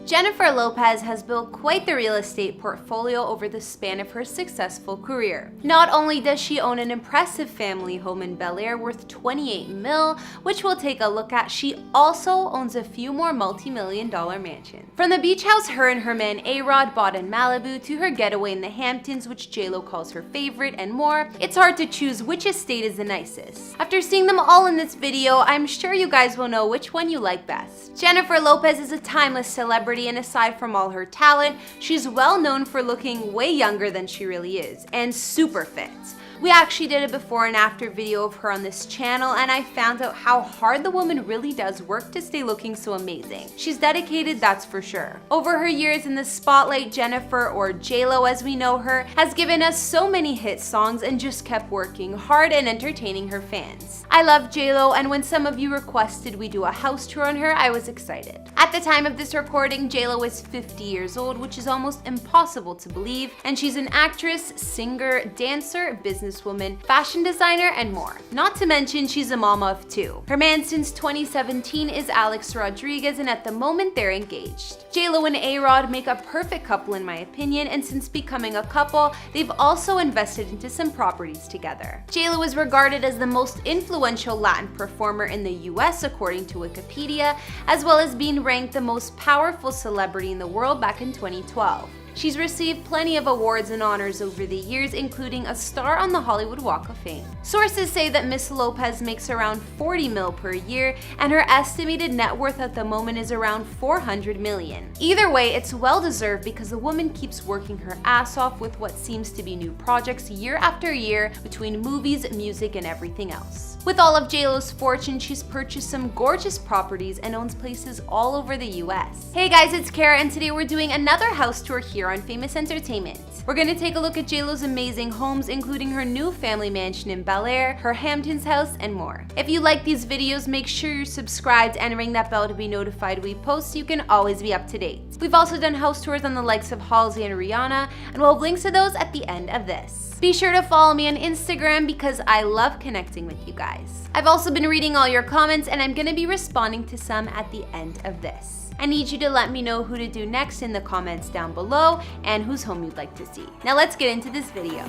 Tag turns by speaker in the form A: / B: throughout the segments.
A: Jennifer Lopez has built quite the real estate portfolio over the span of her successful career. Not only does she own an impressive family home in Bel Air worth 28 mil, which we'll take a look at, she also owns a few more multi-million-dollar mansions. From the beach house her and her man A-Rod bought in Malibu to her getaway in the Hamptons, which J-Lo calls her favorite, and more, it's hard to choose which estate is the nicest. After seeing them all in this video, I'm sure you guys will know which one you like best. Jennifer Lopez is a timeless celebrity, and aside from all her talent, she's well known for looking way younger than she really is, and super fit. We actually did a before and after video of her on this channel, and I found out how hard the woman really does work to stay looking so amazing. She's dedicated, that's for sure. Over her years in the spotlight, Jennifer, or J-Lo as we know her, has given us so many hit songs and just kept working hard and entertaining her fans. I love J-Lo, and when some of you requested we do a house tour on her, I was excited. At the time of this recording, J-Lo is 50 years old, which is almost impossible to believe, and she's an actress, singer, dancer, businesswoman, fashion designer, and more. Not to mention, she's a mama of two. Her man since 2017 is Alex Rodriguez, and at the moment they're engaged. J-Lo and A-Rod make a perfect couple in my opinion, and since becoming a couple, they've also invested into some properties together. J-Lo is regarded as the most influential Latin performer in the US according to Wikipedia, as well as being ranked the most powerful celebrity in the world back in 2012. She's received plenty of awards and honors over the years, including a star on the Hollywood Walk of Fame. Sources say that Miss Lopez makes around 40 mil per year, and her estimated net worth at the moment is around 400 million. Either way, it's well deserved because the woman keeps working her ass off with what seems to be new projects year after year between movies, music, and everything else. With all of J-Lo's fortune, she's purchased some gorgeous properties and owns places all over the US. Hey guys, it's Kara, and today we're doing another house tour here on Famous Entertainment. We're gonna take a look at J-Lo's amazing homes, including her new family mansion in Bel Air, her Hamptons house, and more. If you like these videos, make sure you're subscribed and ring that bell to be notified we post so you can always be up to date. We've also done house tours on the likes of Halsey and Rihanna, and we'll have links to those at the end of this. Be sure to follow me on Instagram because I love connecting with you guys. I've also been reading all your comments, and I'm gonna be responding to some at the end of this. I need you to let me know who to do next in the comments down below and whose home you'd like to see. Now let's get into this video.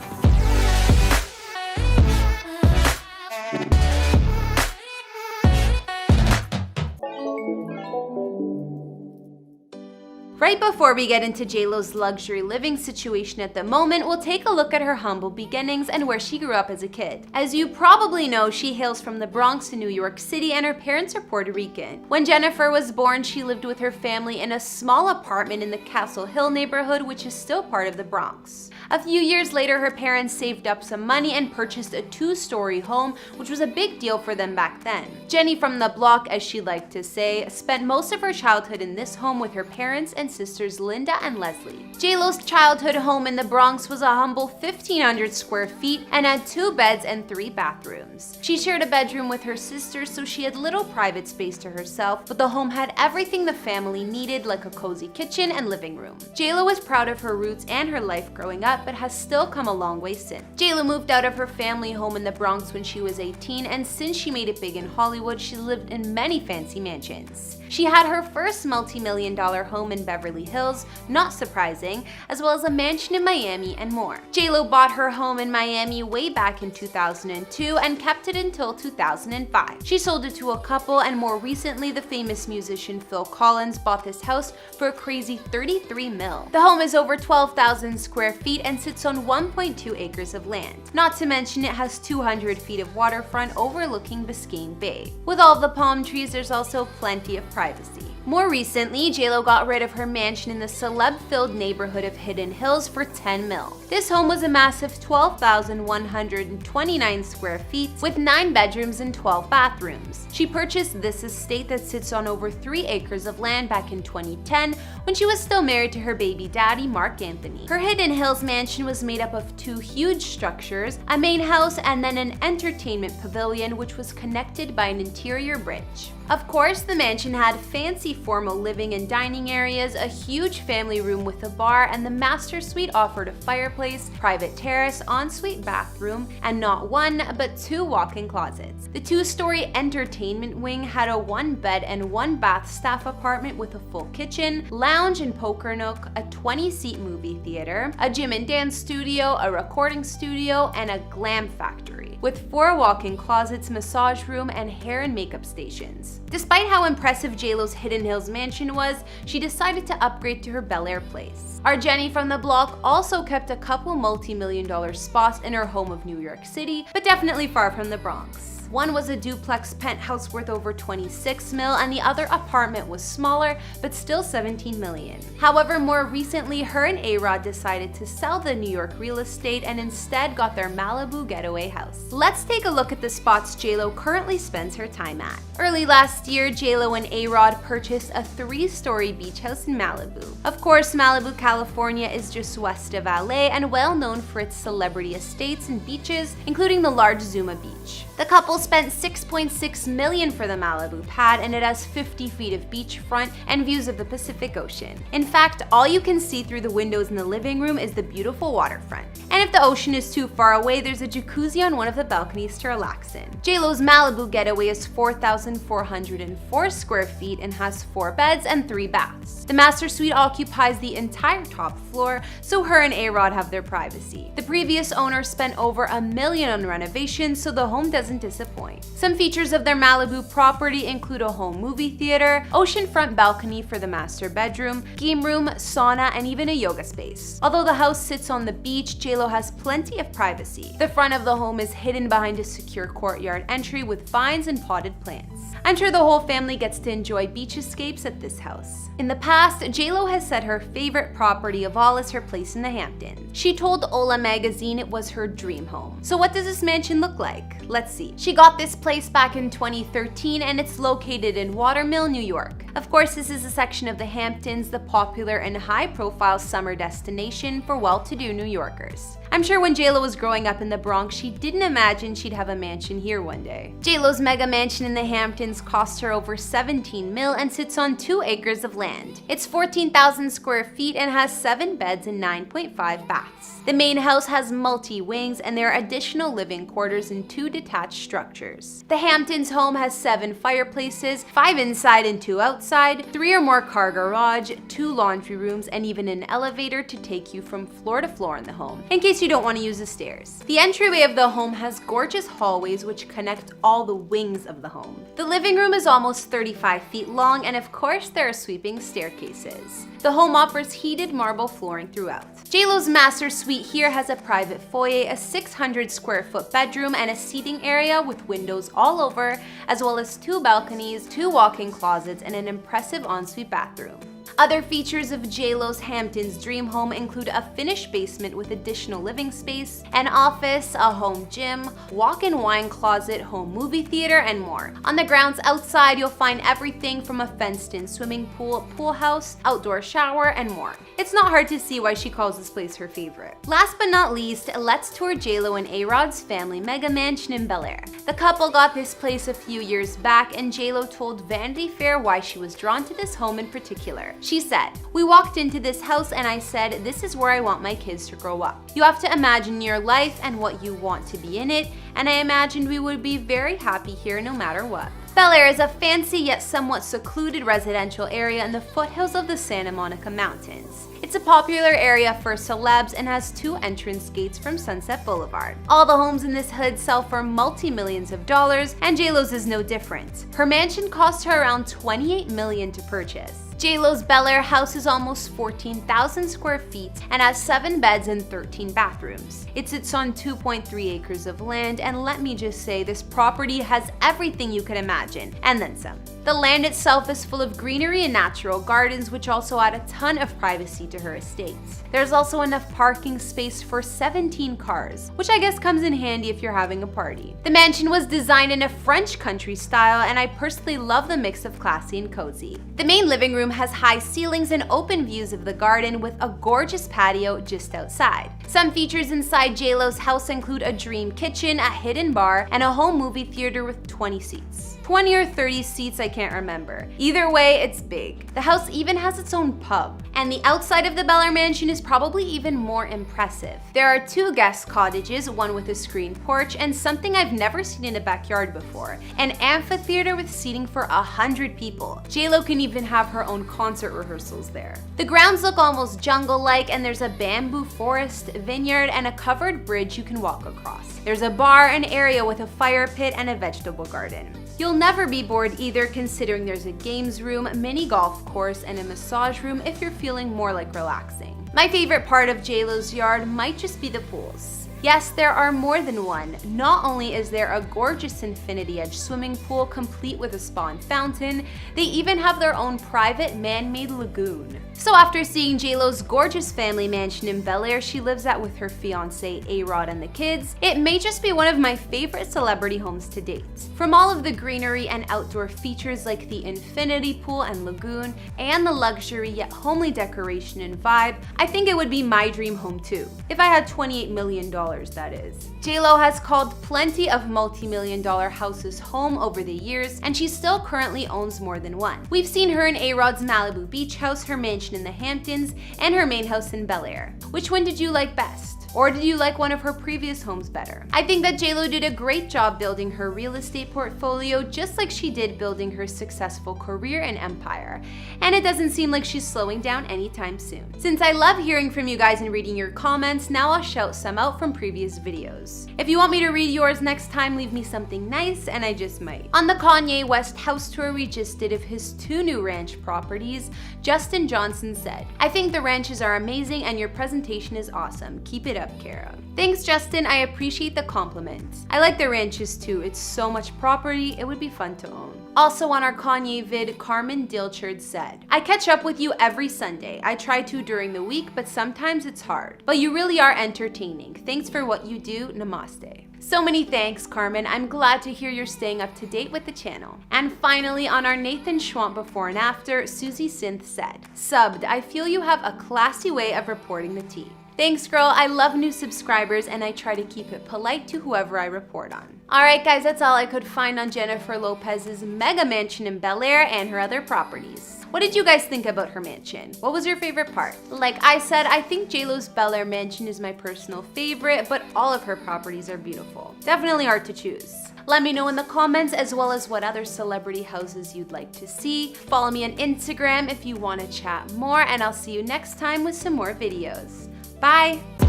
A: Right before we get into J-Lo's luxury living situation at the moment, we'll take a look at her humble beginnings and where she grew up as a kid. As you probably know, she hails from the Bronx in New York City, and her parents are Puerto Rican. When Jennifer was born, she lived with her family in a small apartment in the Castle Hill neighborhood, which is still part of the Bronx. A few years later, her parents saved up some money and purchased a 2-story home, which was a big deal for them back then. Jenny from the block, as she liked to say, spent most of her childhood in this home with her parents and sisters Linda and Leslie. J-Lo's childhood home in the Bronx was a humble 1,500 square feet and had 2 beds and 3 bathrooms. She shared a bedroom with her sisters, so she had little private space to herself, but the home had everything the family needed, like a cozy kitchen and living room. J-Lo was proud of her roots and her life growing up, but has still come a long way since. J-Lo moved out of her family home in the Bronx when she was 18, and since she made it big in Hollywood, she lived in many fancy mansions. She had her first multi-million-dollar home in Beverly Hills, not surprising, as well as a mansion in Miami and more. J-Lo bought her home in Miami way back in 2002 and kept it until 2005. She sold it to a couple, and more recently, the famous musician Phil Collins bought this house for a crazy 33 mil. The home is over 12,000 square feet and sits on 1.2 acres of land. Not to mention, it has 200 feet of waterfront overlooking Biscayne Bay. With all the palm trees, there's also plenty of privacy. More recently, J-Lo got rid of her mansion in the celeb-filled neighborhood of Hidden Hills for 10 mil. This home was a massive 12,129 square feet with 9 bedrooms and 12 bathrooms. She purchased this estate that sits on over 3 acres of land back in 2010 when she was still married to her baby daddy, Mark Anthony. Her Hidden Hills mansion was made up of 2 huge structures, a main house and then an entertainment pavilion which was connected by an interior bridge. Of course, the mansion had fancy formal living and dining areas, a huge family room with a bar, and the master suite offered a fireplace, private terrace, ensuite bathroom, and not one, but 2 walk-in closets. The 2-story entertainment wing had a 1-bed and 1-bath staff apartment with a full kitchen, lounge and poker nook, a 20-seat movie theater, a gym and dance studio, a recording studio, and a glam factory, with 4 walk-in closets, massage room, and hair and makeup stations. Despite how impressive JLo's Hidden Hills mansion was, she decided to upgrade to her Bel Air place. Our Jenny from the block also kept a couple multi-million-dollar spots in her home of New York City, but definitely far from the Bronx. One was a duplex penthouse worth over 26 mil, and the other apartment was smaller, but still 17 million. However, more recently, her and A-Rod decided to sell the New York real estate and instead got their Malibu getaway house. Let's take a look at the spots JLo currently spends her time at. Early last year, JLo and A-Rod purchased a 3-story beach house in Malibu. Of course, Malibu, California is just west of LA and well known for its celebrity estates and beaches, including the large Zuma Beach. The couple spent $6.6 million for the Malibu pad, and it has 50 feet of beachfront and views of the Pacific Ocean. In fact, all you can see through the windows in the living room is the beautiful waterfront. And if the ocean is too far away, there's a jacuzzi on one of the balconies to relax in. JLo's Malibu getaway is 4,404 square feet and has 4 beds and 3 baths. The master suite occupies the entire top floor, so her and A-Rod have their privacy. The previous owner spent over $1 million on renovations, so the home doesn't disappoint. Some features of their Malibu property include a home movie theater, oceanfront balcony for the master bedroom, game room, sauna, and even a yoga space. Although the house sits on the beach, JLo has plenty of privacy. The front of the home is hidden behind a secure courtyard entry with vines and potted plants. I'm sure the whole family gets to enjoy beach escapes at this house. In the past, JLo has said her favorite property of all is her place in the Hamptons. She told Ola magazine it was her dream home. So what does this mansion look like? Let's see. She got this place back in 2013 and it's located in Watermill, New York. Of course, this is a section of the Hamptons, the popular and high-profile summer destination for well-to-do New Yorkers. I'm sure when JLo was growing up in the Bronx, she didn't imagine she'd have a mansion here one day. JLo's mega mansion in the Hamptons cost her over 17 mil and sits on 2 acres of land. It's 14,000 square feet and has 7 beds and 9.5 baths. The main house has multi-wings and there are additional living quarters and 2 detached structures. The Hamptons home has 7 fireplaces, 5 inside and 2 outside, 3 or more car garage, 2 laundry rooms, and even an elevator to take you from floor to floor in the home, in case you don't want to use the stairs. The entryway of the home has gorgeous hallways which connect all the wings of the home. The living room is almost 35 feet long, and of course there are sweeping staircases. The home offers heated marble flooring throughout. JLo's master suite here has a private foyer, a 600 square foot bedroom, and a seating area with windows all over, as well as 2 balconies, 2 walk-in closets, and an impressive ensuite bathroom. Other features of JLo's Hamptons dream home include a finished basement with additional living space, an office, a home gym, walk-in wine closet, home movie theater, and more. On the grounds outside, you'll find everything from a fenced-in swimming pool, pool house, outdoor shower, and more. It's not hard to see why she calls this place her favorite. Last but not least, let's tour JLo and A-Rod's family mega mansion in Bel Air. The couple got this place a few years back, and JLo told Vanity Fair why she was drawn to this home in particular. She said, "We walked into this house and I said, this is where I want my kids to grow up. You have to imagine your life and what you want to be in it, and I imagined we would be very happy here no matter what." Bel Air is a fancy yet somewhat secluded residential area in the foothills of the Santa Monica Mountains. It's a popular area for celebs and has 2 entrance gates from Sunset Boulevard. All the homes in this hood sell for multi-millions of dollars, and JLo's is no different. Her mansion cost her around $28 million to purchase. JLo's Bel Air house is almost 14,000 square feet and has 7 beds and 13 bathrooms. It sits on 2.3 acres of land, and let me just say, this property has everything you could imagine, and then some. The land itself is full of greenery and natural gardens, which also add a ton of privacy to her estate. There's also enough parking space for 17 cars, which I guess comes in handy if you're having a party. The mansion was designed in a French country style, and I personally love the mix of classy and cozy. The main living room has high ceilings and open views of the garden with a gorgeous patio just outside. Some features inside JLo's house include a dream kitchen, a hidden bar, and a home movie theater with 20 seats. 20 or 30 seats, I can't remember. Either way, it's big. The house even has its own pub. And the outside of the Bel Air mansion is probably even more impressive. There are 2 guest cottages, one with a screened porch, and something I've never seen in a backyard before, an amphitheater with seating for 100 people. JLo can even have her own concert rehearsals there. The grounds look almost jungle-like, and there's a bamboo forest, vineyard, and a covered bridge you can walk across. There's a bar, an area with a fire pit, and a vegetable garden. You'll never be bored either, considering there's a games room, mini golf course, and a massage room if you're feeling more like relaxing. My favorite part of JLo's yard might just be the pools. Yes, there are more than one. Not only is there a gorgeous infinity edge swimming pool complete with a spa and fountain, they even have their own private man-made lagoon. So after seeing JLo's gorgeous family mansion in Bel Air she lives at with her fiance A-Rod and the kids, it may just be one of my favorite celebrity homes to date. From all of the greenery and outdoor features like the infinity pool and lagoon, and the luxury yet homely decoration and vibe, I think it would be my dream home too. If I had $28 million, that is. JLo has called plenty of multi-million-dollar houses home over the years, and she still currently owns more than one. We've seen her in A-Rod's Malibu beach house, her mansion in the Hamptons, and her main house in Bel Air. Which one did you like best? Or did you like one of her previous homes better? I think that JLo did a great job building her real estate portfolio just like she did building her successful career and empire. And it doesn't seem like she's slowing down anytime soon. Since I love hearing from you guys and reading your comments, now I'll shout some out from previous videos. If you want me to read yours next time, leave me something nice and I just might. On the Kanye West house tour we just did of his 2 new ranch properties, Justin Johnson said, "I think the ranches are amazing and your presentation is awesome. Keep it up, Kara." Thanks, Justin. I appreciate the compliment. I like the ranches too. It's so much property, it would be fun to own. Also on our Kanye vid, Carmen Dilchard said, "I catch up with you every Sunday. I try to during the week, but sometimes it's hard. But you really are entertaining. Thanks for what you do. Namaste." So many thanks, Carmen. I'm glad to hear you're staying up to date with the channel. And finally, on our Nathan Schwamp before and after, Susie Synth said, "Subbed, I feel you have a classy way of reporting the tea." Thanks, girl. I love new subscribers and I try to keep it polite to whoever I report on. Alright guys, that's all I could find on Jennifer Lopez's mega mansion in Bel Air and her other properties. What did you guys think about her mansion? What was your favorite part? Like I said, I think JLo's Bel Air mansion is my personal favorite, but all of her properties are beautiful. Definitely hard to choose. Let me know in the comments as well as what other celebrity houses you'd like to see. Follow me on Instagram if you want to chat more, and I'll see you next time with some more videos. Bye!